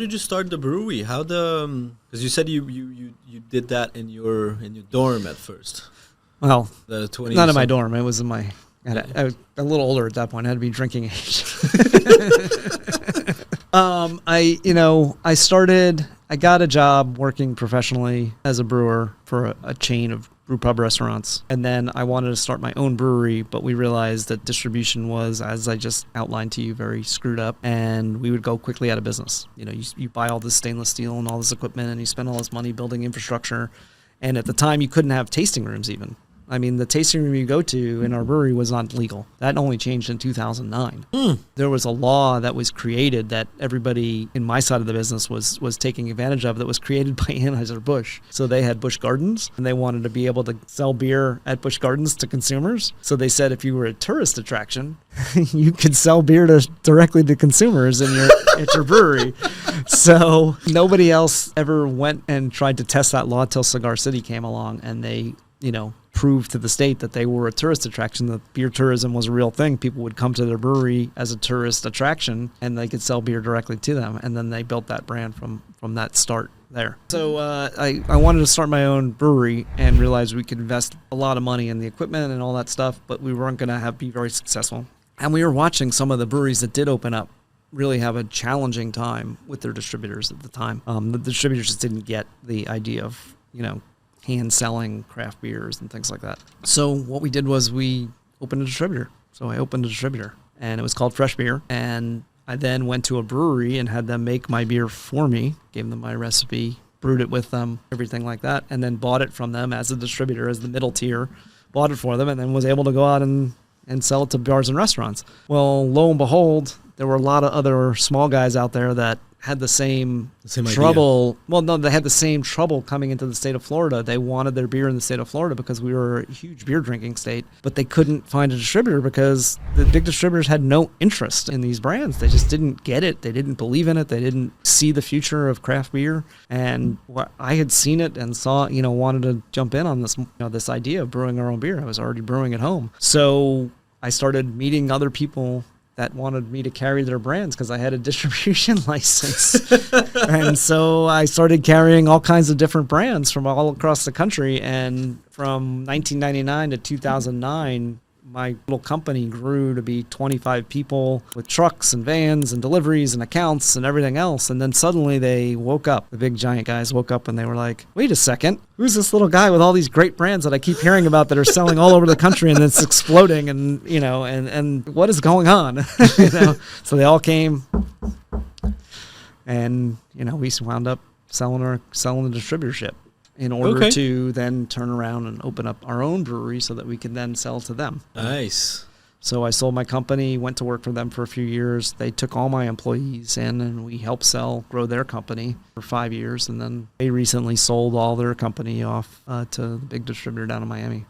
did you start the brewery? How because you said you did that in your dorm at first. Well, The 20 not in my dorm. It was in my. I was a little older at that point. I had to be drinking age. I got a job working professionally as a brewer for a chain of brew pub restaurants. And then I wanted to start my own brewery, but we realized that distribution was, as I just outlined to you, very screwed up, and we would go quickly out of business. You buy all this stainless steel and all this equipment, and you spend all this money building infrastructure. And at the time, you couldn't have tasting rooms even. I mean, the tasting room you go to in our brewery was not legal. That only changed in 2009. There was a law that was created that everybody in my side of the business was taking advantage of, that was created by Anheuser-Busch. So they had Busch Gardens, and they wanted to be able to sell beer at Busch Gardens to consumers. So they said if you were a tourist attraction, you could sell beer directly to consumers at your brewery. So nobody else ever went and tried to test that law till Cigar City came along, and they, proved to the state that they were a tourist attraction, that beer tourism was a real thing. People would come to their brewery as a tourist attraction, and they could sell beer directly to them. And then they built that brand from that start there. So I wanted to start my own brewery and realized we could invest a lot of money in the equipment and all that stuff, but we weren't going to be very successful. And we were watching some of the breweries that did open up really have a challenging time with their distributors at the time. The distributors just didn't get the idea of, hand selling craft beers and things like that. So what we did was we opened a distributor. So I opened a distributor, and it was called Fresh Beer. And I then went to a brewery and had them make my beer for me, gave them my recipe, brewed it with them, everything like that, and then bought it from them as a distributor, as the middle tier, bought it for them, and then was able to go out and sell it to bars and restaurants. Well, lo and behold, there were a lot of other small guys out there that had the same trouble. Idea. Well, no, they had the same trouble coming into the state of Florida. They wanted their beer in the state of Florida because we were a huge beer drinking state, but they couldn't find a distributor because the big distributors had no interest in these brands. They just didn't get it. They didn't believe in it. They didn't see the future of craft beer. And I had seen it and saw, wanted to jump in on this, this idea of brewing our own beer. I was already brewing at home. So I started meeting other people that wanted me to carry their brands because I had a distribution license. And so I started carrying all kinds of different brands from all across the country. And from 1999 to 2009, my little company grew to be 25 people with trucks and vans and deliveries and accounts and everything else. And then suddenly they woke up. The big giant guys woke up and they were like, wait a second, who's this little guy with all these great brands that I keep hearing about that are selling all over the country and it's exploding and, and what is going on? So they all came and, we wound up selling the distributorship in order to then turn around and open up our own brewery so that we could then sell to them. Nice. So I sold my company, went to work for them for a few years. They took all my employees in, and we helped grow their company for 5 years. And then they recently sold all their company off to the big distributor down in Miami.